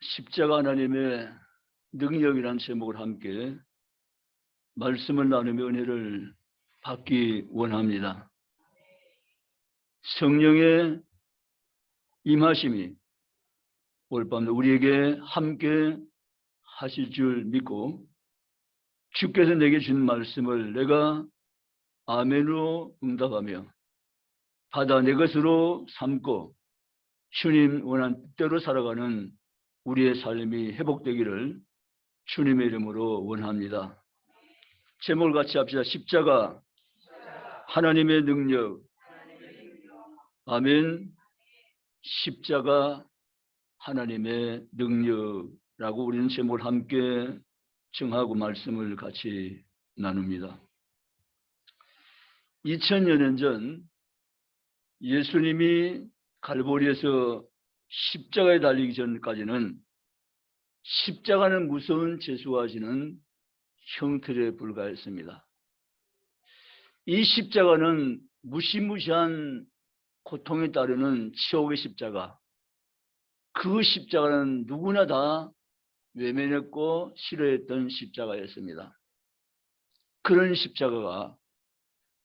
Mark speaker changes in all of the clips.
Speaker 1: 십자가 하나님의 능력이라는 제목을 함께 말씀을 나누며 은혜를 받기 원합니다. 성령의 임하심이 오늘 밤 우리에게 함께 하실 줄 믿고 주께서 내게 준 말씀을 내가 아멘으로 응답하며 받아 내 것으로 삼고 주님 원한 뜻대로 살아가는 우리의 삶이 회복되기를 주님의 이름으로 원합니다. 제목을 같이 합시다. 십자가 하나님의 능력. 아멘. 십자가 하나님의 능력이라고 우리는 제목을 함께 정하고 말씀을 같이 나눕니다. 2000여 년 전 예수님이 갈보리에서 십자가에 달리기 전까지는 십자가는 무서운 죄수가 지는 형틀에 불과했습니다. 이 십자가는 무시무시한 고통에 따르는 치욕의 십자가, 그 십자가는 누구나 다 외면했고 싫어했던 십자가였습니다. 그런 십자가가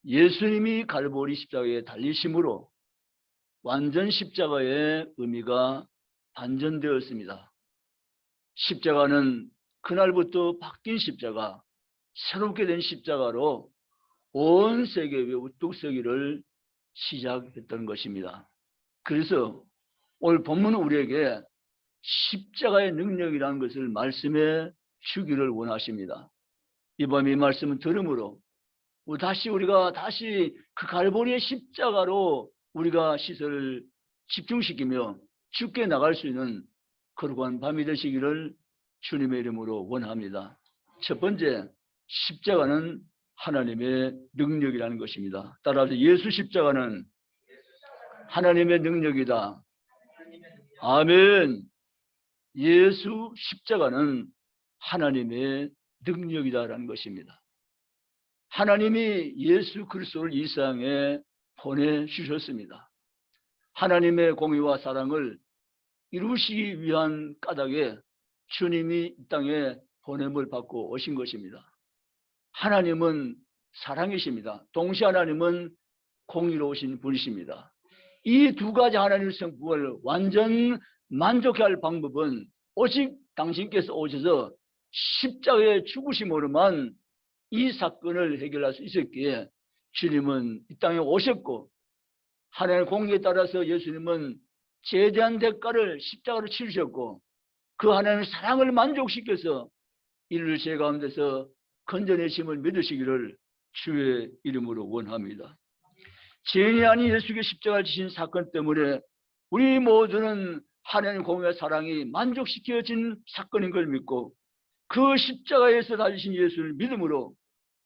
Speaker 1: 예수님이 갈보리 십자가에 달리심으로 완전 십자가의 의미가 반전되었습니다. 십자가는 그날부터 바뀐 십자가, 새롭게 된 십자가로 온 세계에 우뚝 서기를 시작했던 것입니다. 그래서 오늘 본문은 우리에게 십자가의 능력이라는 것을 말씀해 주기를 원하십니다. 이 밤 이 말씀을 들음으로 우리가 다시 그 갈보리의 십자가로 우리가 시선을 집중시키며 주께 나갈 수 있는 거룩한 밤이 되시기를 주님의 이름으로 원합니다. 첫 번째, 십자가는 하나님의 능력이라는 것입니다. 따라서 예수 십자가는 하나님의 능력이다. 아멘. 예수 십자가는 하나님의 능력이다라는 것입니다. 하나님이 예수 그리스도를 이 세상에 보내주셨습니다. 하나님의 공의와 사랑을 이루시기 위한 까닭에 주님이 이 땅에 보냄을 받고 오신 것입니다. 하나님은 사랑이십니다. 동시에 하나님은 공의로우신 분이십니다. 이 두 가지 하나님의 성품을 완전 만족해 할 방법은 오직 당신께서 오셔서 십자가의 죽으심으로만 이 사건을 해결할 수 있었기에 주님은 이 땅에 오셨고, 하나님의 공의에 따라서 예수님은 죄에 대한 대가를 십자가로 치르셨고, 그 하나님의 사랑을 만족시켜서 인류를 죄 가운데서 건져내심을 믿으시기를 주의 이름으로 원합니다. 죄인이 아닌 예수께 십자가를 지신 사건 때문에 우리 모두는 하나님의 공의와 사랑이 만족시켜진 사건인 걸 믿고, 그 십자가에서 달리신 예수를 믿음으로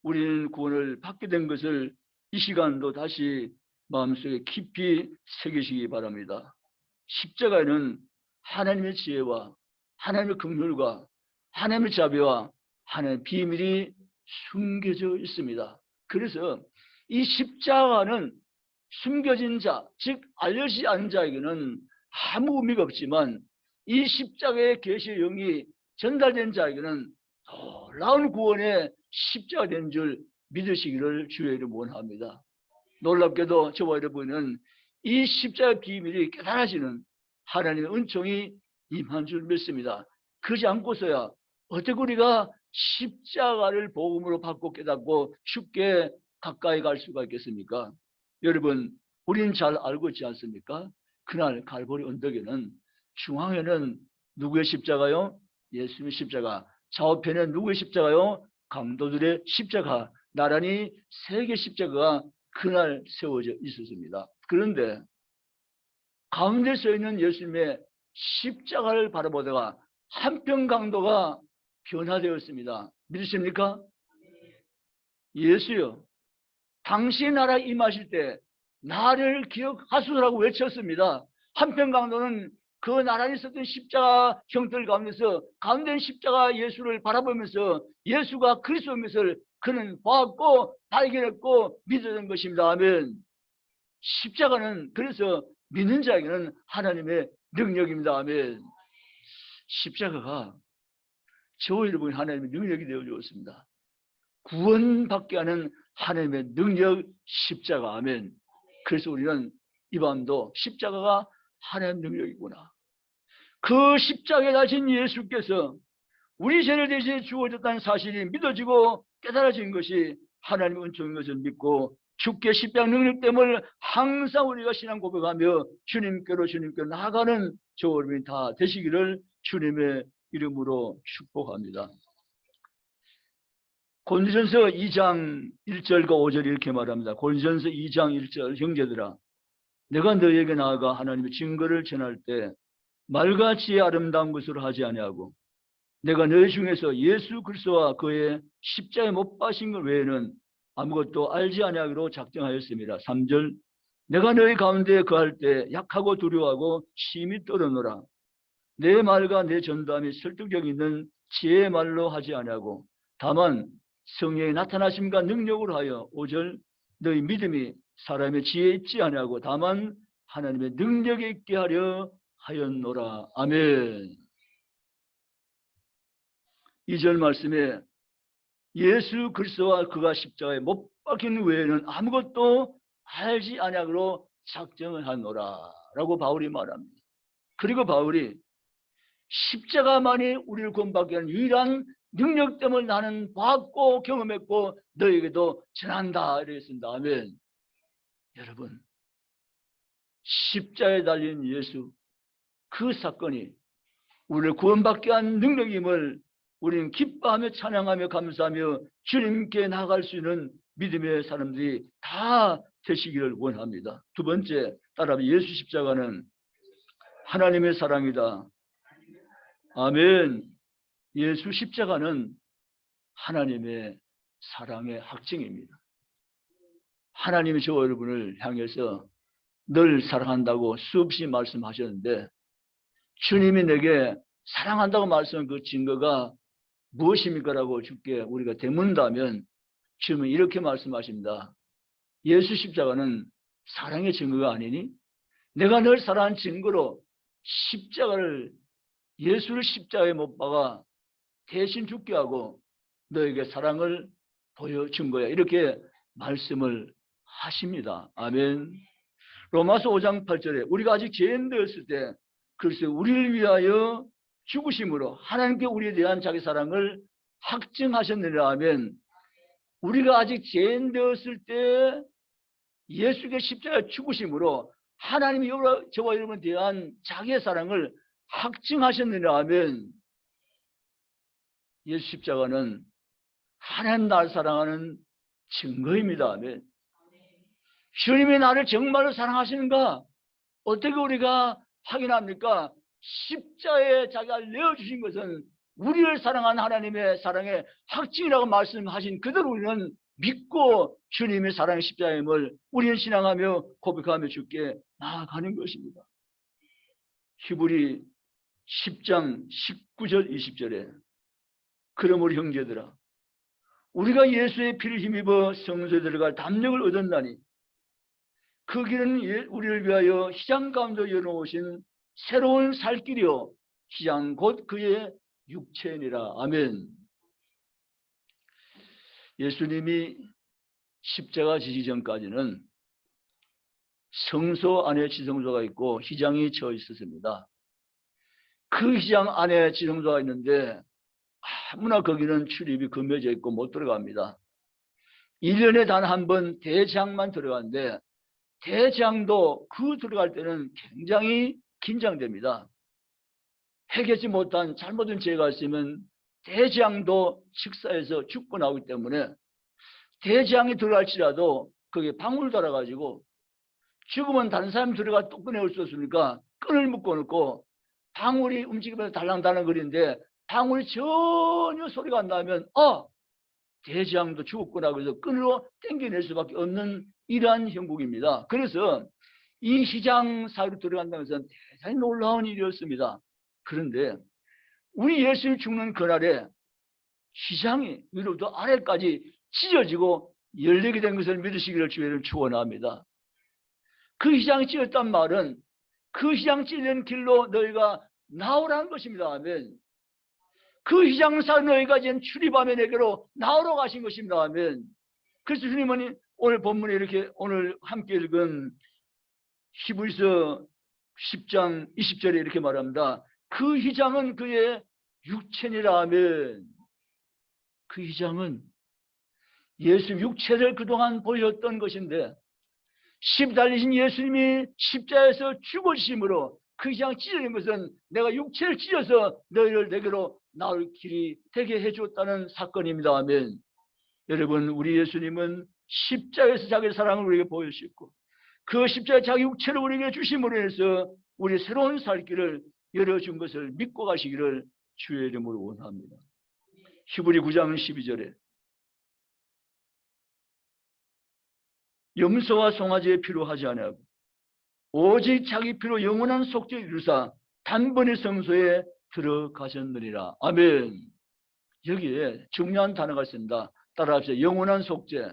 Speaker 1: 우리는 구원을 받게 된 것을 이 시간도 다시 마음속에 깊이 새기시기 바랍니다. 십자가에는 하나님의 지혜와 하나님의 긍휼과 하나님의 자비와 하나님의 비밀이 숨겨져 있습니다. 그래서 이 십자가는 숨겨진 자, 즉 알려지지 않은 자에게는 아무 의미가 없지만, 이 십자가의 계시의 영이 전달된 자에게는 놀라운 구원의 십자가 된 줄 믿으시기를 주의 이름 원합니다. 놀랍게도 저와 여러분은 이 십자가의 비밀이 깨달아지는 하나님의 은총이 임한 줄 믿습니다. 그러지 않고서야 어떻게 우리가 십자가를 복음으로 받고 깨닫고 쉽게 가까이 갈 수가 있겠습니까? 여러분, 우리는 잘 알고 있지 않습니까? 그날 갈보리 언덕에는 중앙에는 누구의 십자가요? 예수님의 십자가. 좌우편에는 누구의 십자가요? 강도들의 십자가. 나란히 세 개의 십자가가 그날 세워져 있었습니다. 그런데 가운데 서 있는 예수님의 십자가를 바라보다가 한편 강도가 변화되었습니다. 믿으십니까? 예수여, 당신 나라에 임하실 때 나를 기억하소서라고 외쳤습니다. 한편 강도는 그 나란히 있었던 십자가 형들 가운데서 가운데 있는 십자가 예수를 바라보면서 예수가 그리스도인 것을 그는 보았고 발견했고 믿었던 것입니다. 아멘. 십자가는 그래서 믿는 자에게는 하나님의 능력입니다. 아멘. 십자가가 저와 여러분이 하나님의 능력이 되어 주었습니다. 구원받게 하는 하나님의 능력 십자가. 아멘. 그래서 우리는 이 밤도 십자가가 하나님의 능력이구나. 그 십자가에 달린 예수께서 우리 죄를 대신해 죽어졌다는 사실이 믿어지고 깨달아진 것이 하나님의 은총인 것을 믿고 주께 십자가 능력 때문에 항상 우리가 신앙 고백하며 주님께로 나아가는 저와 여러분이 다 되시기를 주님의 이름으로 축복합니다. 고린도전서 2장 1절과 5절 이렇게 말합니다. 고린도전서 2장 1절 형제들아 내가 너희에게 나아가 하나님의 증거를 전할 때 말과 지혜 아름다운 것으로 하지 아니하고 내가 너희 중에서 예수 그리스도와 그의 십자가에 못 박힌 것 외에는 아무것도 알지 아니하기로 작정하였습니다. 3절 내가 너희 가운데 거할 때 약하고 두려워하고 심히 떨어노라. 내 말과 내 전담이 설득력 있는 지혜의 말로 하지 아니하고 다만 성령의 나타나심과 능력으로 하여 5절 너희 믿음이 사람의 지혜에 있지 아니하고 다만 하나님의 능력에 있게 하려 하였노라. 아멘. 2절 말씀에 예수 그리스도와 그가 십자가에 못 박힌 외에는 아무것도 알지 아니하기로 작정을 하노라 라고 바울이 말합니다. 그리고 바울이 십자가만이 우리를 구원받게 하는 유일한 능력 때문에 나는 봤고 경험했고 너에게도 전한다 이랬습니다. 아멘. 여러분 십자가에 달린 예수 그 사건이 우리를 구원받게 한 능력임을 우리는 기뻐하며 찬양하며 감사하며 주님께 나아갈 수 있는 믿음의 사람들이 다 되시기를 원합니다. 두 번째 따라하면 예수 십자가는 하나님의 사랑이다. 아멘. 예수 십자가는 하나님의 사랑의 확증입니다. 하나님이 저와 여러분을 향해서 늘 사랑한다고 수없이 말씀하셨는데 주님이 내게 사랑한다고 말씀한 그 증거가 무엇입니까? 라고 주께 우리가 되문다면 주님은 이렇게 말씀하십니다. 예수 십자가는 사랑의 증거가 아니니 내가 널 사랑한 증거로 십자가를 예수를 십자가에 못 박아 대신 죽게 하고 너에게 사랑을 보여준 거야. 이렇게 말씀을 하십니다. 아멘. 로마서 5장 8절에 우리가 아직 죄인 되었을 때 그래서 우리를 위하여 죽으심으로 하나님께 우리에 대한 자기 사랑을 확증하셨느니라 하면 우리가 아직 죄인 되었을 때 예수께 십자가에 죽으심으로 하나님이 저와 여러분에 대한 자기의 사랑을 확증하셨느니라 하면 예수 십자가는 하나님 나를 사랑하는 증거입니다. 아멘. 주님이 나를 정말로 사랑하시는가? 어떻게 우리가 확인합니까? 십자가에 자기가 내어주신 것은 우리를 사랑하는 하나님의 사랑의 확증이라고 말씀하신 그대로 우리는 믿고 주님의 사랑의 십자가임을 우리는 신앙하며 고백하며 주께 나아가는 것입니다. 히브리 10장 19절 20절에 그러므로 형제들아 우리가 예수의 피를 힘입어 성소에 들어갈 담력을 얻었나니 그 길은 우리를 위하여 시장 가운데 열어놓으신 새로운 살 길이요 시장 곧 그의 육체니라. 아멘. 예수님이 십자가 지기 전까지는 성소 안에 지성소가 있고 휘장이 쳐 있었습니다. 그 휘장 안에 지성소가 있는데 아무나 거기는 출입이 금해져 있고 못 들어갑니다. 1년에 단 한 번 대장만 들어가는데 대장도 그 들어갈 때는 굉장히 긴장됩니다. 해결하지 못한 잘못된 죄가 있으면 대장도 직사해서 죽고 나오기 때문에 대장이 들어갈지라도 거기에 방울을 달아가지고 죽으면 다른 사람이 들어가 또 꺼내올 수 없으니까 끈을 묶어놓고 방울이 움직이면서 달랑달랑거리는데 방울이 전혀 소리가 안 나면 대장도 죽었구나 그래서 끈으로 당겨낼 수밖에 없는 이러한 형국입니다. 그래서 이 시장 사이로 들어간다는 것은 대단히 놀라운 일이었습니다. 그런데 우리 예수님이 죽는 그날에 시장이 위로부터 아래까지 찢어지고 열리게 된 것을 믿으시기를 주의를 축원합니다. 그 시장이 찢었단 말은 그 시장 찢는 길로 너희가 나오라는 것입니다. 아멘. 그 휘장사 너희가 지금 출입하며 내게로 나오러 가신 것입니다. 아멘. 그래서 주님은 오늘 본문에 이렇게 오늘 함께 읽은 히브리서 10장 20절에 이렇게 말합니다. 그 휘장은 그의 육체니라. 아멘. 그 휘장은 예수 육체를 그동안 보셨던 것인데 십 달리신 예수님이 십자에서 죽으심으로 그 휘장 찢어진 것은 내가 육체를 찢어서 너희를 내게로 나올 길이 되게 해주었다는 사건입니다. 아멘. 여러분, 우리 예수님은 십자에서 자기의 사랑을 우리에게 보여주셨고 그 십자에 자기 육체를 우리에게 주심으로 해서 우리 새로운 살 길을 열어준 것을 믿고 가시기를 주의 이름으로 원합니다. 히브리 9장 12절에 염소와 송아지의 피로 하지 아니하고 오직 자기 피로 영원한 속죄를 이루사 단번에 성소에 들어가셨느니라. 아멘. 여기에 중요한 단어가 있습니다. 따라합시다. 영원한 속죄.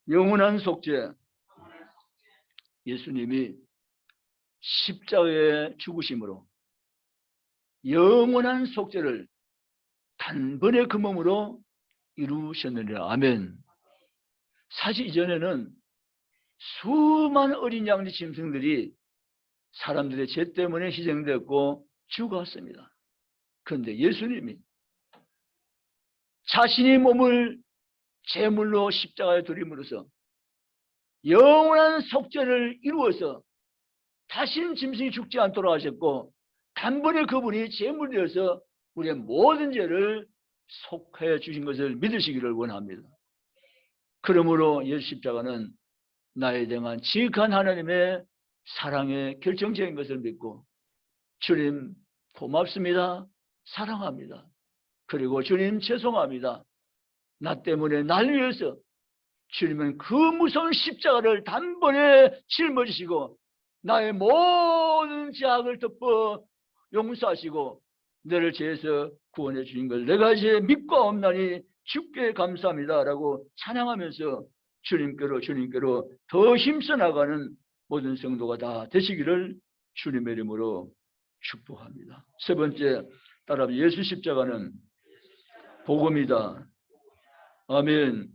Speaker 1: 영원한 속죄. 예수님이 십자가에 죽으심으로 영원한 속죄를 단번에 그 몸으로 이루셨느니라. 아멘. 사실 이전에는 수많은 어린 양의 짐승들이 사람들의 죄 때문에 희생되었고 죽었습니다. 그런데 예수님이 자신의 몸을 제물로 십자가에 드림으로써 영원한 속죄를 이루어서 다시는 짐승이 죽지 않도록 하셨고 단번에 그분이 제물되어서 우리의 모든 죄를 속해 주신 것을 믿으시기를 원합니다. 그러므로 예수 십자가는 나에 대한 지극한 하나님의 사랑의 결정적인 것을 믿고 주님 고맙습니다. 사랑합니다. 그리고 주님 죄송합니다. 나 때문에 날 위해서 주님은 그 무서운 십자가를 단번에 짊어지시고 나의 모든 죄악을 덮어 용서하시고 너를 죄에서 구원해 주신 걸 내가 이제 믿고 없나니 주께 감사합니다 라고 찬양하면서 주님께로 더 힘써 나가는 모든 성도가 다 되시기를 주님의 이름으로 축복합니다. 세 번째, 따라 예수 십자가는 복음이다. 아멘.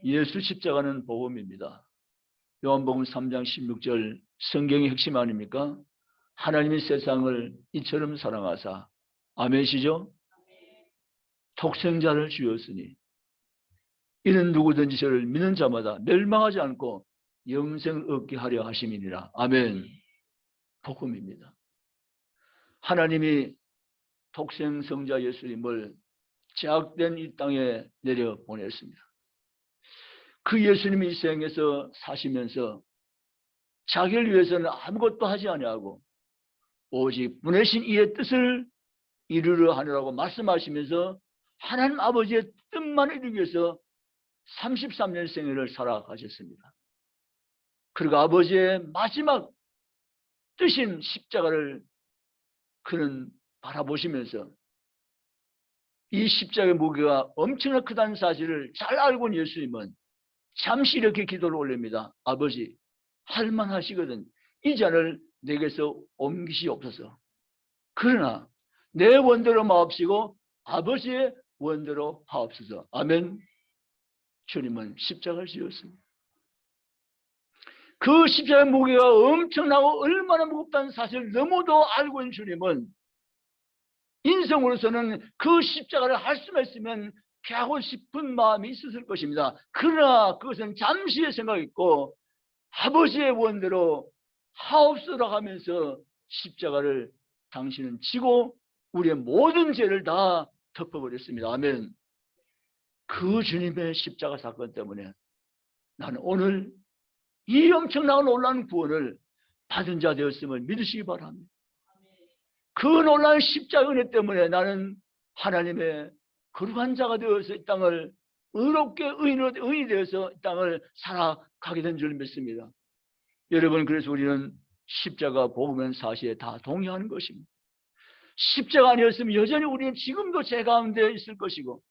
Speaker 1: 예수 십자가는 복음입니다. 요한복음 3장 16절 성경의 핵심 아닙니까? 하나님이 세상을 이처럼 사랑하사 아멘이시죠? 독생자를 주었으니 이는 누구든지 저를 믿는 자마다 멸망하지 않고 영생을 얻게 하려 하심이니라. 아멘. 복음입니다. 하나님이 독생성자 예수님을 제약된 이 땅에 내려보냈습니다. 그 예수님이 이 세상에서 사시면서 자기를 위해서는 아무것도 하지 아니하고 오직 보내신 이의 뜻을 이루려 하느라고 말씀하시면서 하나님 아버지의 뜻만 이루기 위해서 33년 생애를 살아가셨습니다. 그리고 아버지의 마지막 뜻인 십자가를 그는 바라보시면서 이 십자가의 무게가 엄청나게 크다는 사실을 잘 알고 있는 예수님은 잠시 이렇게 기도를 올립니다. 아버지, 할만하시거든. 이 잔을 내게서 옮기시옵소서. 그러나 내 원대로 마옵시고 아버지의 원대로 하옵소서. 아멘. 주님은 십자가를 지었습니다. 그 십자가의 무게가 엄청나고 얼마나 무겁다는 사실을 너무도 알고 있는 주님은 인성으로서는 그 십자가를 할 수만 있으면 피하고 싶은 마음이 있었을 것입니다. 그러나 그것은 잠시의 생각이었고 아버지의 원대로 하옵소서 하면서 십자가를 당신은 지고 우리의 모든 죄를 다 덮어버렸습니다. 아멘. 그 주님의 십자가 사건 때문에 나는 오늘 이 엄청나고 놀라운 구원을 받은 자 되었음을 믿으시기 바랍니다. 그 놀라운 십자가 은혜 때문에 나는 하나님의 거룩한 자가 되어서 이 땅을 의롭게 의인이 되어서 이 땅을 살아가게 된 줄 믿습니다. 여러분, 그래서 우리는 십자가 복음의 사실에 다 동의하는 것입니다. 십자가 아니었으면 여전히 우리는 지금도 죄 가운데 있을 것이고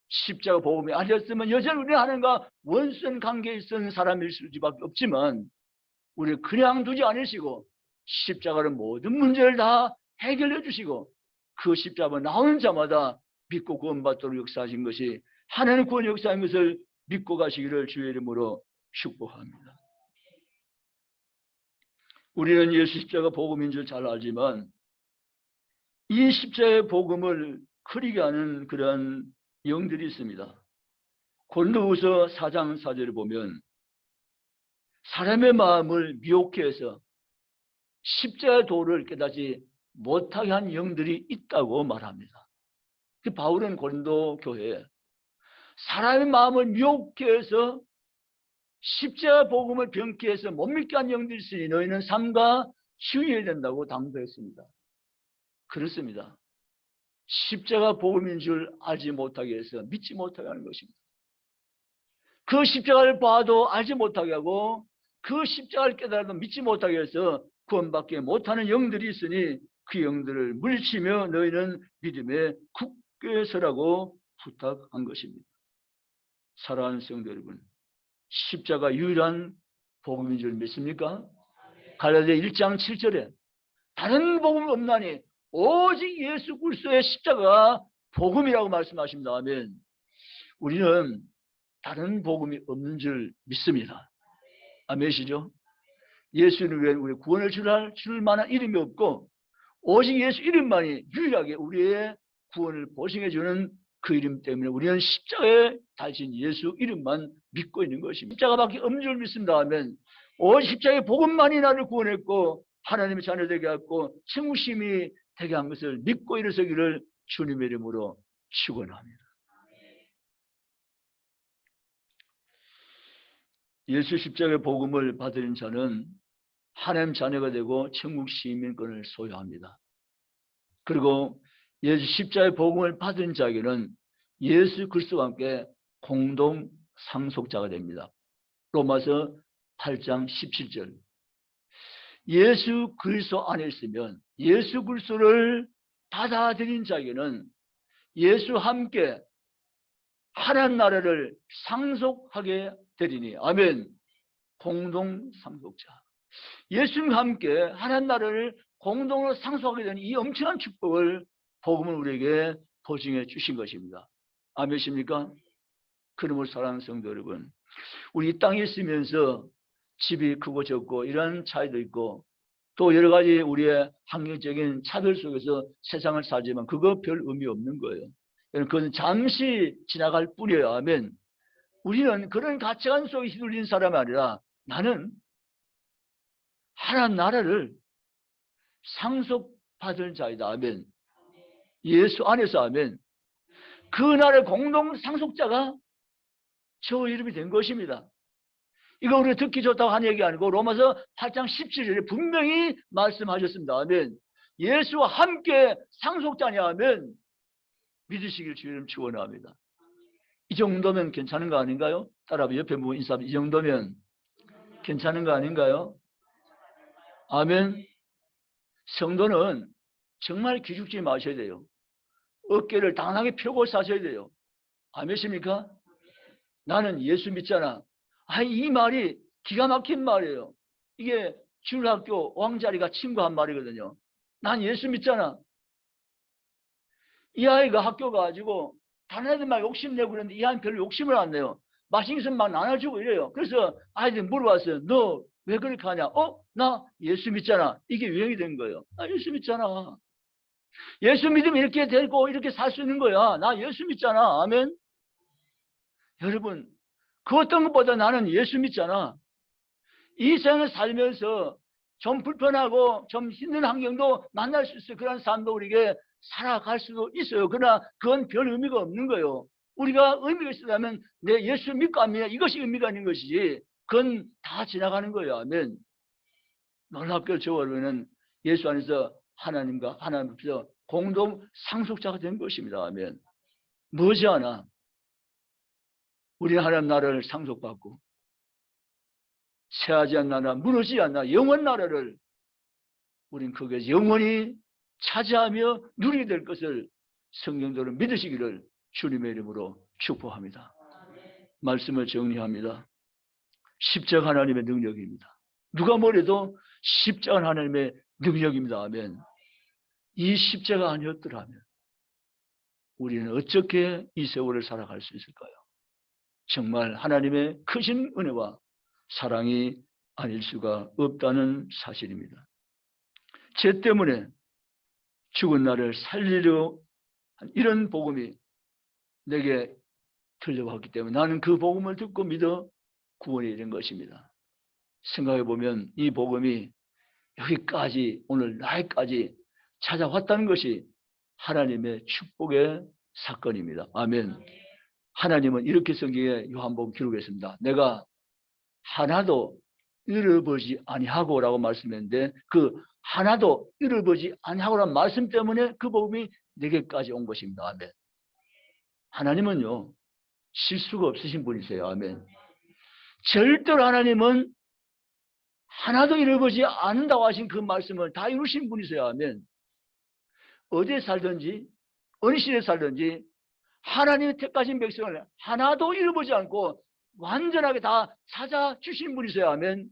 Speaker 1: 십자가 복음이 아니었으면 여전히 우리는 하나님과 원수된 관계에 있는 사람일 수밖에 없지만 우리를 그냥 두지 않으시고 십자가는 모든 문제를 다 해결해 주시고 그 십자가 나오는 자마다 믿고 구원받도록 역사하신 것이 하나님 구원 역사인 것을 믿고 가시기를 주의 이름으로 축복합니다. 우리는 예수 십자가 복음인 줄 잘 알지만 이 십자가의 복음을 흐리게 하는 그런 영들이 있습니다. 고린도후서 4장 4절을 보면 사람의 마음을 미혹해 해서 십자가의 도를 깨닫지 못하게 한 영들이 있다고 말합니다. 바울은 고린도 교회에 사람의 마음을 미혹해 해서 십자가 복음을 병케 해서 못 믿게 한 영들이 있으니 너희는 삼가 주의해야 된다고 당부했습니다. 그렇습니다. 십자가 복음인 줄 알지 못하게 해서 믿지 못하게 하는 것입니다. 그 십자가를 봐도 알지 못하게 하고 그 십자가를 깨달아도 믿지 못하게 해서 구원받지 못하는 영들이 있으니 그 영들을 물리치며 너희는 믿음에 굳게 서라고 부탁한 것입니다. 사랑하는 성도 여러분, 십자가 유일한 복음인 줄 믿습니까? 갈라디아 1장 7절에 다른 복음 없나니 오직 예수 그리스도의 십자가 복음이라고 말씀하십니다. 아멘. 우리는 다른 복음이 없는 줄 믿습니다. 아멘이시죠? 예수는 외에 우리 구원을 줄 만한 이름이 없고 오직 예수 이름만이 유일하게 우리의 구원을 보증해 주는 그 이름 때문에 우리는 십자가에 달린 예수 이름만 믿고 있는 것입니다. 십자가밖에 없는 줄 믿습니다. 아멘. 오직 십자가의 복음만이 나를 구원했고 하나님의 자녀 되게 하고 청구심이 되게 한 것을 믿고 일어서기를 주님의 이름으로 축원합니다. 예수 십자가의 복음을 받은 자는 하나님 자녀가 되고 천국 시민권을 소유합니다. 그리고 예수 십자가의 복음을 받은 자에게는 예수 그리스도와 함께 공동 상속자가 됩니다. 로마서 8장 17절. 예수 그리스도 안에 있으면 예수 그리스도를 받아들인 자에게는 예수와 함께 하나님 나라를 상속하게 되리니. 아멘. 공동 상속자. 예수님과 함께 하나님 나라를 공동으로 상속하게 되는 이 엄청난 축복을 복음은 우리에게 보증해 주신 것입니다. 아멘이십니까? 그러므로 사랑하는 성도 여러분, 우리 이 땅에 있으면서 집이 크고 적고 이런 차이도 있고 또 여러 가지 우리의 환경적인 차별 속에서 세상을 살지만 그거 별 의미 없는 거예요. 그건 잠시 지나갈 뿐이에요. 아멘. 우리는 그런 가치관 속에 휘둘린 사람이 아니라 나는 하나님 나라를 상속받을 자이다. 아멘. 예수 안에서. 아멘. 그 나라의 공동 상속자가 저 이름이 된 것입니다. 이거 우리가 듣기 좋다고 하는 얘기 아니고 로마서 8장 17절에 분명히 말씀하셨습니다. 아멘. 예수와 함께 상속자냐 하면 믿으시길 주님 축원합니다. 이 정도면 괜찮은 거 아닌가요? 따라 옆에 뭐 인사, 이 정도면 괜찮은 거 아닌가요? 아멘. 성도는 정말 기죽지 마셔야 돼요. 어깨를 당당하게 펴고 사셔야 돼요. 아멘입니까? 나는 예수 믿잖아. 이 말이 기가 막힌 말이에요. 이게 주일학교 왕자리가 친구한 말이거든요. 난 예수 믿잖아. 이 아이가 학교 가가지고 다른 애들 막 욕심내고 그러는데 이 아이는 별로 욕심을 안 내요. 맛있는 것은 막 나눠주고 이래요. 그래서 아이들이 물어봤어요. 너 왜 그렇게 하냐? 나 예수 믿잖아. 이게 유행이 된 거예요. 나 예수 믿잖아. 예수 믿으면 이렇게 되고 이렇게 살 수 있는 거야. 나 예수 믿잖아. 아멘. 여러분, 그 어떤 것보다 나는 예수 믿잖아. 이 세상을 살면서 좀 불편하고 좀 힘든 환경도 만날 수 있어요. 그런 삶도 우리에게 살아갈 수도 있어요. 그러나 그건 별 의미가 없는 거예요. 우리가 의미가 있으려면 내 예수 믿고 안 믿냐 이것이 의미가 있는 것이지 그건 다 지나가는 거예요. 아멘. 놀랍게도 저 여러분은 예수 안에서 하나님과 하나님 앞에서 공동 상속자가 된 것입니다. 아멘. 머지않아 우리는 하나님 나라를 상속받고 새하지 않는 나라, 무너지지 않는 영원 나라를 우리는 거기에서 영원히 차지하며 누리게 될 것을 성경대로 믿으시기를 주님의 이름으로 축복합니다. 말씀을 정리합니다. 십자가 하나님의 능력입니다. 누가 뭐래도 십자가는 하나님의 능력입니다. 아멘. 이 십자가 아니었더라면 우리는 어떻게 이 세월을 살아갈 수 있을까요? 정말 하나님의 크신 은혜와 사랑이 아닐 수가 없다는 사실입니다. 죄 때문에 죽은 나를 살리려 이런 복음이 내게 들려왔기 때문에 나는 그 복음을 듣고 믿어 구원이 된 것입니다. 생각해 보면 이 복음이 여기까지 오늘 나에까지 찾아왔다는 것이 하나님의 축복의 사건입니다. 아멘. 하나님은 이렇게 성경에 요한복음 기록했습니다. 내가 하나도 잃어버리지 아니하고 라고 말씀했는데 그 하나도 잃어버리지 아니하고라는 말씀 때문에 그 복음이 내게까지 온 것입니다. 아멘. 하나님은요 실수가 없으신 분이세요. 아멘. 절대로 하나님은 하나도 잃어버리지 않는다고 하신 그 말씀을 다 이루신 분이세요. 아멘. 어디에 살든지 어느 시대에 살든지 하나님의 택하신 백성을 하나도 잃어버리지 않고 완전하게 다 찾아주신 분이세요. 아멘.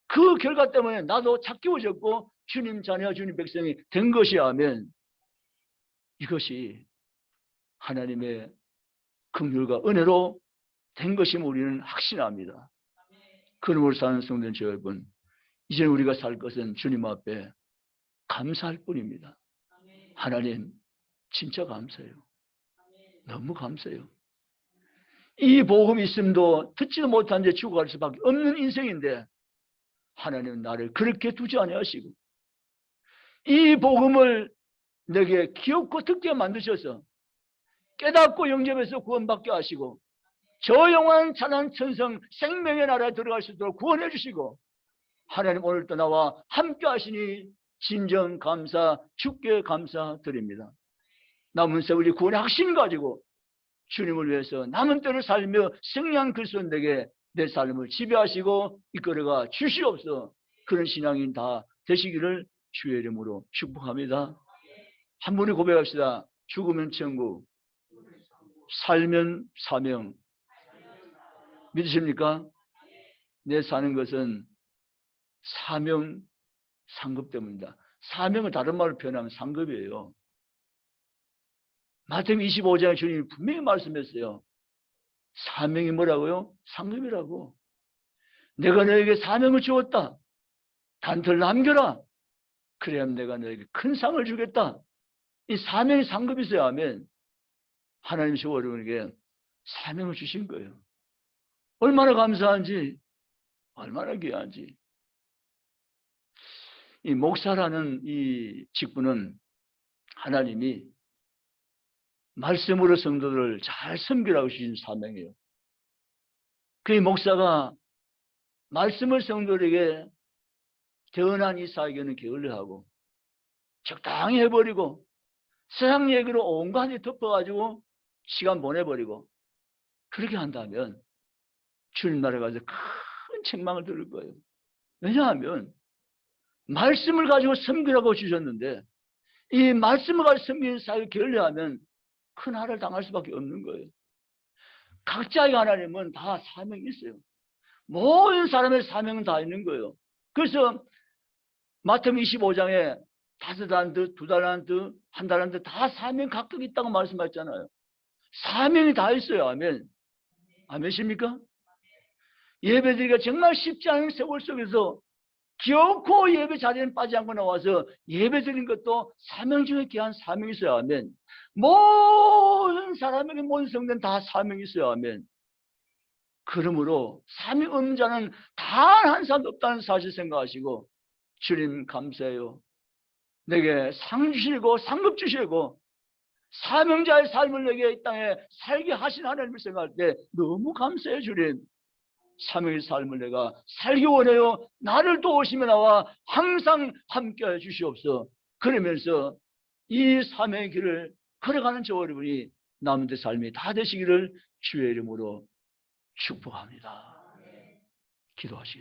Speaker 1: 그 결과 때문에 나도 찾기워졌고 주님 자녀 주님 백성이 된 것이야. 아멘. 이것이 하나님의 긍휼과 은혜로 된 것임을 우리는 확신합니다. 그러므로 사는 성도님 여러분, 이제 우리가 살 것은 주님 앞에 감사할 뿐입니다. 하나님 진짜 감사해요. 너무 감사해요. 이 복음이 있음도 듣지도 못한 채 죽어갈 수밖에 없는 인생인데 하나님은 나를 그렇게 두지 아니하시고 이 복음을 내게 기억고 듣게 만드셔서 깨닫고 영접해서 구원받게 하시고 저 영원한 찬란 천성 생명의 나라에 들어갈 수 있도록 구원해 주시고 하나님 오늘도 나와 함께 하시니 진정 감사 주께 감사드립니다. 남은 세월이 구원의 확신 가지고 주님을 위해서 남은 때를 살며 승리한 그리스도인에게 내 삶을 지배하시고 이끌어가 주시옵소서. 그런 신앙인 다 되시기를 주의 이름으로 축복합니다. 한 분이 고백합시다. 죽으면 천국, 살면 사명. 믿으십니까? 내 사는 것은 사명, 상급 때문입니다. 사명을 다른 말로 표현하면 상급이에요. 마태복음 25장에 주님이 분명히 말씀했어요. 사명이 뭐라고요? 상급이라고. 내가 너에게 사명을 주었다. 단터를 남겨라. 그래야 내가 너에게 큰 상을 주겠다. 이 사명이 상급이세요. 아멘. 하나님 저 여러분에게 사명을 주신 거예요. 얼마나 감사한지, 얼마나 귀한지. 이 목사라는 이 직분은 하나님이 말씀으로 성도들을 잘 섬기라고 주신 사명이에요. 그 목사가 말씀을 성도들에게 전한 이 사역에는 게을러하고 적당히 해버리고 세상 얘기로 온갖 덮어가지고 시간 보내버리고 그렇게 한다면 주님 나라에 가서 큰 책망을 들을 거예요. 왜냐하면 말씀을 가지고 섬기라고 주셨는데 이 말씀을 가지고 섬기는 사역을 게을러하면 큰 화를 당할 수밖에 없는 거예요. 각자의 하나님은 다 사명이 있어요. 모든 사람의 사명은 다 있는 거예요. 그래서 마태복음 25장에 5달란트, 2달란트, 1달란트 다 사명 각각 있다고 말씀하셨잖아요. 사명이 다 있어요. 아멘. 아멘십니까? 예배드리기가 정말 쉽지 않은 세월 속에서 기어코 예배 자리에는 빠지지 않고 나와서 예배 드리는 것도 사명 중에 귀한 사명이 있어요. 아멘. 모든 사람에게 모든 성도는 다 사명이 있어요. 아멘. 그러므로 사명 없는 자는 단 한 사람도 없다는 사실 생각하시고 주님 감사해요. 내게 상 주시고 상급 주시고 사명자의 삶을 내게 이 땅에 살게 하신 하나님을 생각할 때 너무 감사해요. 주님. 사명의 삶을 내가 살기 원해요. 나를 도우시며 나와 항상 함께해 주시옵소서. 그러면서 이 사명의 길을 걸어가는 저 여러분이 남은 데 삶이 다 되시기를 주의 이름으로 축복합니다. 기도하시겠습니다.